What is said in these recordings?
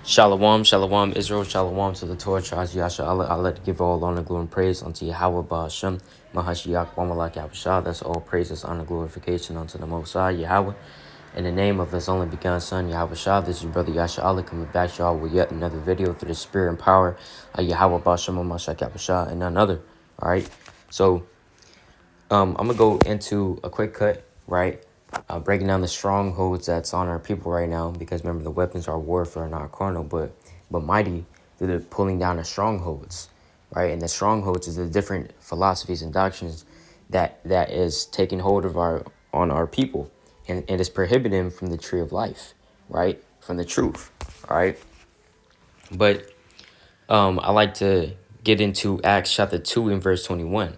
Shalom, shalom, Israel, shalom to the Torah, Yasha Allah, Allah to give all honor, glory, and praise unto YAHWAH, BAHASHAM, Mahashiach, YAHWASHI. That's all praises, honor, glorification unto the Most High, Yahweh. In the name of His only begotten Son, YAHWASHI, this is your brother Yasha Allah coming back to y'all with yet another video through the spirit and power of YAHWAH, BAHASHAM, Mahashiach, YAHWASHI, and none other. All right, so I'm gonna go into a quick cut, right? Breaking down the strongholds that's on our people right now, because remember the weapons are warfare, not carnal, but mighty through the pulling down the strongholds, right? And the strongholds is the different philosophies and doctrines that is taking hold of our people, and is prohibiting them from the tree of life, right? From the truth, all right? But I like to get into Acts chapter 2 and verse 21.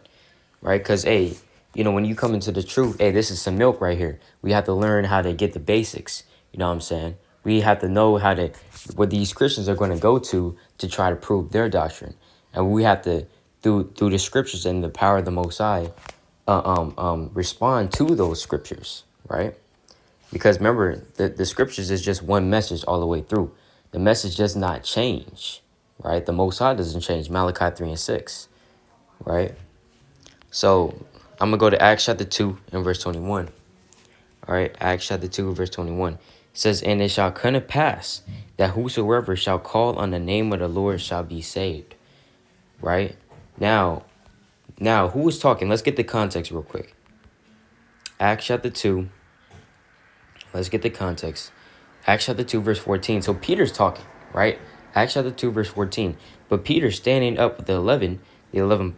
Right? Because, hey, when you come into the truth, hey, this is some milk right here. We have to learn how to get the basics. You know what I'm saying? We have to know what these Christians are going to go to try to prove their doctrine. And we have to, through the scriptures and the power of the Most High, respond to those scriptures, right? Because remember, the scriptures is just one message all the way through. The message does not change, right? The Most High doesn't change. Malachi 3 and 6, right? So I'm going to go to Acts chapter 2 and verse 21. All right, Acts chapter 2 verse 21. It says, "And it shall come to pass that whosoever shall call on the name of the Lord shall be saved." Right? Now, who is talking? Let's get the context real quick. Acts chapter 2. Let's get the context. Acts chapter 2 verse 14. So Peter's talking, right? Acts chapter 2 verse 14. "But Peter, standing up with the 11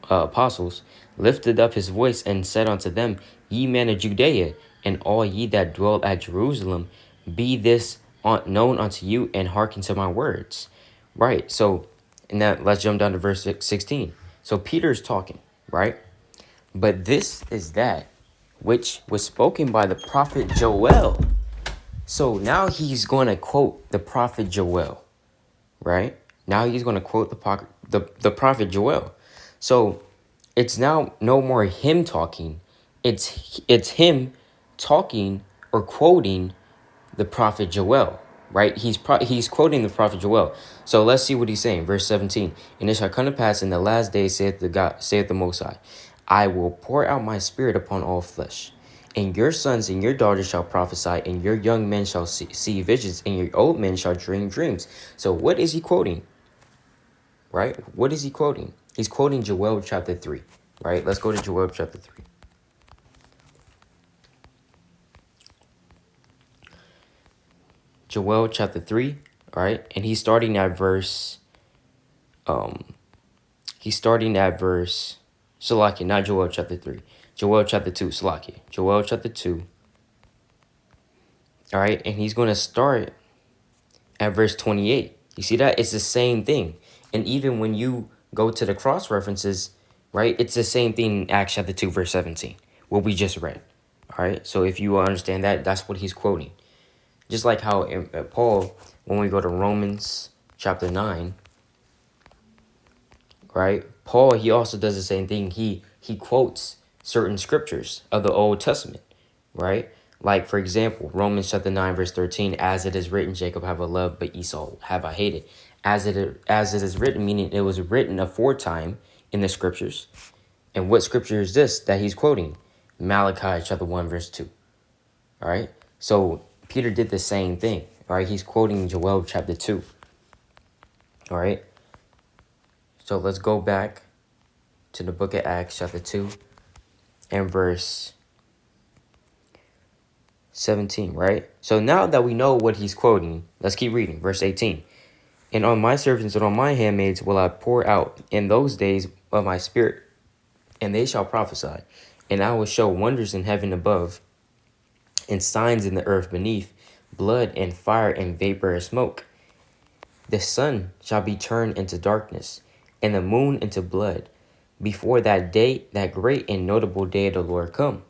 apostles, lifted up his voice and said unto them, Ye men of Judea, and all ye that dwell at Jerusalem, be this known unto you, and hearken to my words." Right? So, and that, let's jump down to verse 16. So Peter's talking, right? "But this is that which was spoken by the prophet Joel." So now he's going to quote the prophet Joel, right? Now he's going to quote the prophet Joel. So it's now no more him talking. It's him talking or quoting the prophet Joel, right? He's quoting the prophet Joel. So let's see what he's saying. Verse 17. "And it shall come to pass in the last days, saith the Most High, I will pour out my spirit upon all flesh. And your sons and your daughters shall prophesy, and your young men shall see visions, and your old men shall dream dreams." So what is he quoting? Right? What is he quoting? He's quoting Joel chapter 3. Right? Let's go to Joel chapter 3. Joel chapter 3. All right? And he's starting at verse Salakia, not Joel chapter 3. Joel chapter 2, Salakia. Joel chapter 2. All right? And he's going to start at verse 28. You see that? It's the same thing. And even when you go to the cross references, right, it's the same thing in Acts chapter 2, verse 17, what we just read. All right? So if you understand that, that's what he's quoting. Just like how Paul, when we go to Romans chapter 9, right, Paul, he also does the same thing. He quotes certain scriptures of the Old Testament, right? Like, for example, Romans chapter 9, verse 13, "As it is written, Jacob have I loved, but Esau have I hated." As it is written, meaning it was written aforetime in the scriptures. And what scripture is this that he's quoting? Malachi chapter 1, verse 2. All right? So Peter did the same thing, all right? He's quoting Joel chapter 2. All right? So let's go back to the book of Acts chapter 2 and verse 17, right? So now that we know what he's quoting, let's keep reading. Verse 18. "And on my servants and on my handmaids will I pour out in those days of my spirit, and they shall prophesy. And I will show wonders in heaven above, and signs in the earth beneath, blood and fire and vapor of smoke. The sun shall be turned into darkness, and the moon into blood, before that day, that great and notable day of the Lord come."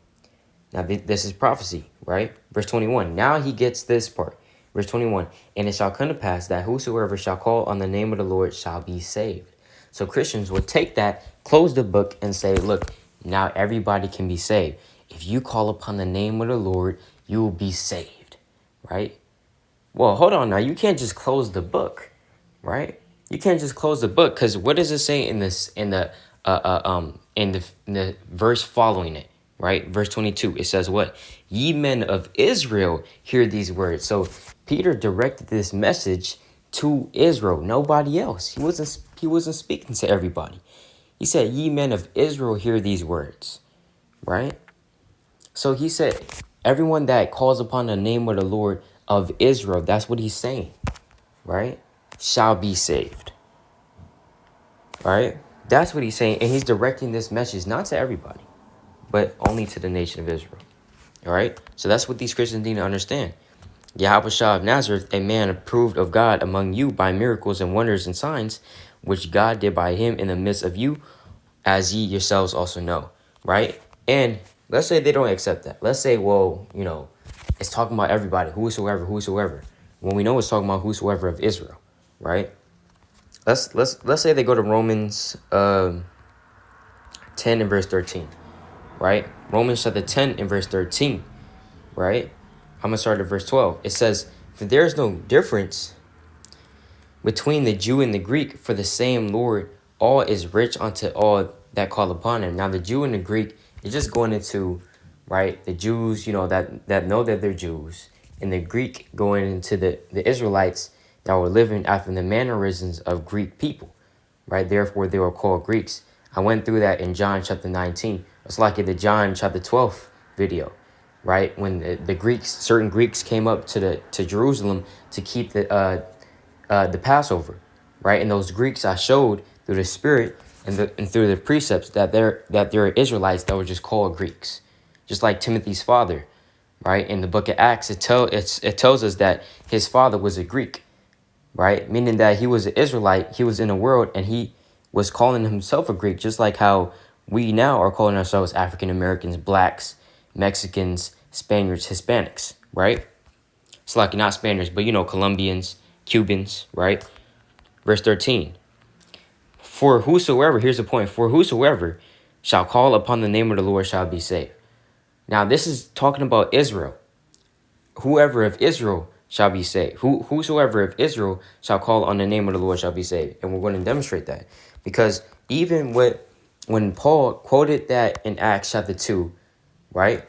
Now, this is prophecy, right? Verse 21. Now he gets this part. Verse 21. "And it shall come to pass that whosoever shall call on the name of the Lord shall be saved." So Christians will take that, close the book, and say, look, now everybody can be saved. If you call upon the name of the Lord, you will be saved, right? Well, hold on now. You can't just close the book, right? You can't just close the book, because what does it say in this in the verse following it, right? Verse 22. It says what? Ye men of Israel, hear these words. So Peter directed this message to Israel, nobody else. He wasn't speaking to everybody. He said, ye men of Israel, hear these words, right? So he said, everyone that calls upon the name of the Lord of Israel, that's what he's saying, right? Shall be saved, right? That's what he's saying. And he's directing this message not to everybody, but only to the nation of Israel, all right? So that's what these Christians need to understand. YAHWASHI of Nazareth, a man approved of God among you by miracles and wonders and signs, which God did by him in the midst of you, as ye yourselves also know, right? And let's say they don't accept that. Let's say, well, it's talking about everybody, whosoever. When we know it's talking about whosoever of Israel, right? Let's say they go to Romans 10 and verse 13, right? Romans chapter 10 and verse 13, right? I'm going to start at verse 12. It says, for there is no difference between the Jew and the Greek, for the same Lord, all is rich unto all that call upon him. Now, the Jew and the Greek is just going into, right, the Jews, that know that they're Jews, and the Greek going into the Israelites that were living after the mannerisms of Greek people, right? Therefore, they were called Greeks. I went through that in John chapter 19. It's like in the John chapter 12 video, right? When the Greeks, certain Greeks came up to Jerusalem to keep the Passover, right? And those Greeks I showed through the Spirit and through the precepts that they're Israelites that were just called Greeks, just like Timothy's father, right? In the book of Acts, it tells us that his father was a Greek, right? Meaning that he was an Israelite, he was in the world, and he was calling himself a Greek, just like how we now are calling ourselves African Americans, blacks, Mexicans, Spaniards, Hispanics, right? It's like not Spaniards, but Colombians, Cubans, right? Verse 13. For whosoever, here's the point, for whosoever shall call upon the name of the Lord shall be saved. Now, this is talking about Israel. Whoever of Israel shall be saved. Whosoever of Israel shall call on the name of the Lord shall be saved. And we're going to demonstrate that. Because even when Paul quoted that in Acts chapter 2, right?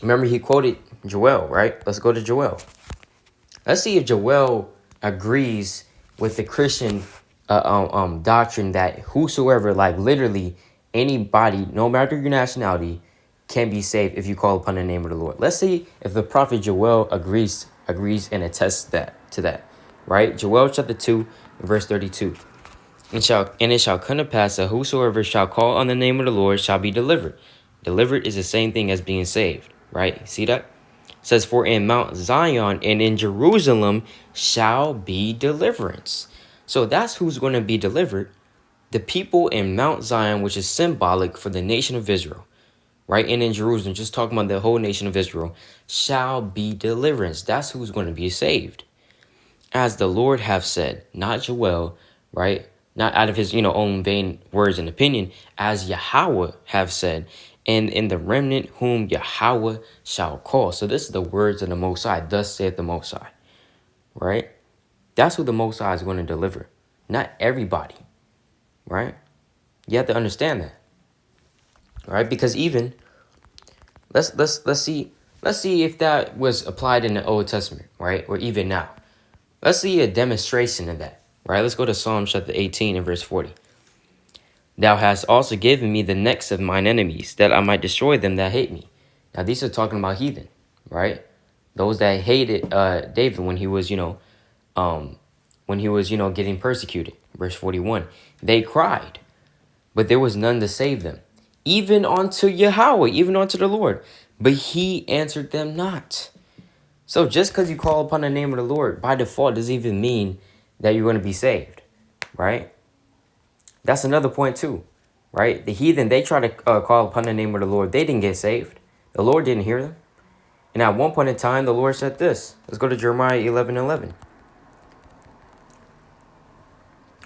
Remember, he quoted Joel, right? Let's go to Joel. Let's see if Joel agrees with the Christian doctrine that whosoever, like literally anybody, no matter your nationality, can be saved if you call upon the name of the Lord. Let's see if the prophet Joel agrees and attests to that, right? Joel chapter 2, verse 32. And it shall come to pass that whosoever shall call on the name of the Lord shall be delivered. Delivered is the same thing as being saved, right? See that? It says, for in Mount Zion and in Jerusalem shall be deliverance. So that's who's going to be delivered. The people in Mount Zion, which is symbolic for the nation of Israel, right? And in Jerusalem, just talking about the whole nation of Israel, shall be deliverance. That's who's going to be saved. As the Lord have said, not Joel, right? Not out of his, own vain words and opinion, as Yahweh have said, and in the remnant whom Yahweh shall call. So this is the words of the Most High, thus saith the Most High, right? That's who the Most High is going to deliver, not everybody, right? You have to understand that, right? Because even let's see if that was applied in the Old Testament, right, or even now. Let's see a demonstration of that, right? Let's go to Psalm chapter 18 and verse 40. Thou hast also given me the necks of mine enemies, that I might destroy them that hate me. Now, these are talking about heathen, right? Those that hated David when he was, getting persecuted. Verse 41. They cried, but there was none to save them, even unto Yahweh, even unto the Lord. But he answered them not. So just because you call upon the name of the Lord, by default, doesn't even mean that you're going to be saved, right? That's another point too, right? The heathen, they try to call upon the name of the Lord. They didn't get saved. The Lord didn't hear them. And at one point in time, the Lord said this. Let's go to Jeremiah 11:11.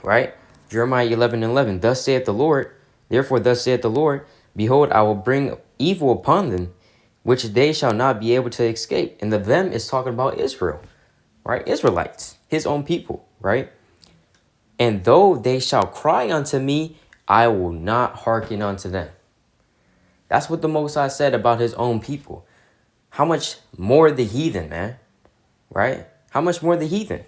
Right? Jeremiah 11:11. Thus saith the Lord, therefore thus saith the Lord, behold, I will bring evil upon them, which they shall not be able to escape. And the them is talking about Israel, right? Israelites, his own people, right? And though they shall cry unto me, I will not hearken unto them. That's what the Most High said about his own people. How much more the heathen, man, right? How much more the heathen?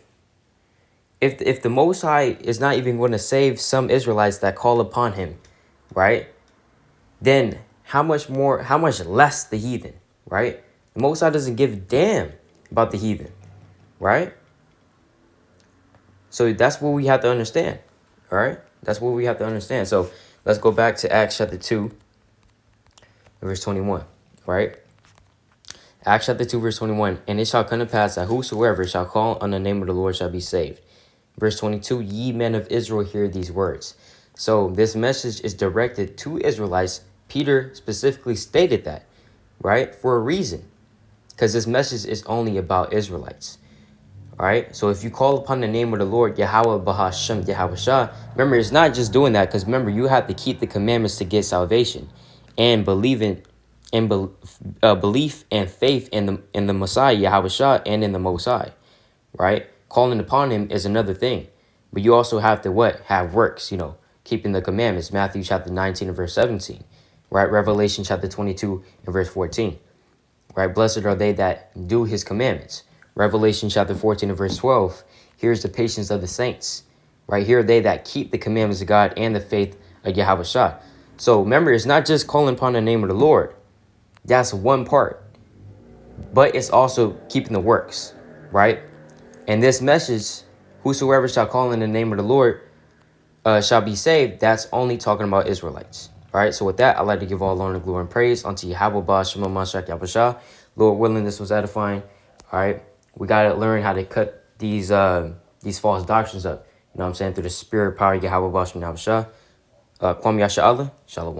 If the Most High is not even going to save some Israelites that call upon him, right? Then how much less the heathen, right? The Most High doesn't give a damn about the heathen, right? So that's what we have to understand, all right? That's what we have to understand. So let's go back to Acts chapter 2, verse 21, right? Acts chapter 2, verse 21. And it shall come to pass that whosoever shall call on the name of the Lord shall be saved. Verse 22, ye men of Israel, hear these words. So this message is directed to Israelites. Peter specifically stated that, right? For a reason. Because this message is only about Israelites. All right. So if you call upon the name of the Lord, Yahweh, BAHASHAM, YAHWASHI, remember, it's not just doing that, because remember, you have to keep the commandments to get salvation, and belief and faith in the Messiah, YAHWASHI, and in the Most High. Right. Calling upon him is another thing, but you also have to what? Have works, keeping the commandments. Matthew chapter 19 and verse 17. Right. Revelation chapter 22 and verse 14. Right. Blessed are they that do his commandments. Revelation chapter 14 and verse 12. Here's the patience of the saints. Right here, they that keep the commandments of God and the faith of Yahweh. So remember, it's not just calling upon the name of the Lord. That's one part. But it's also keeping the works. Right. And this message, whosoever shall call in the name of the Lord shall be saved. That's only talking about Israelites. All right. So with that, I'd like to give all honor, glory, and praise unto Yahweh, BAHASHAM, Mashiach, Yahushua. Lord willing, this was edifying. All right. We got to learn how to cut these false doctrines up. You know what I'm saying? Through the spirit, power, Yahweh, BAHASHAM, Yahushua. Kwam Yasha Allah. Shalom.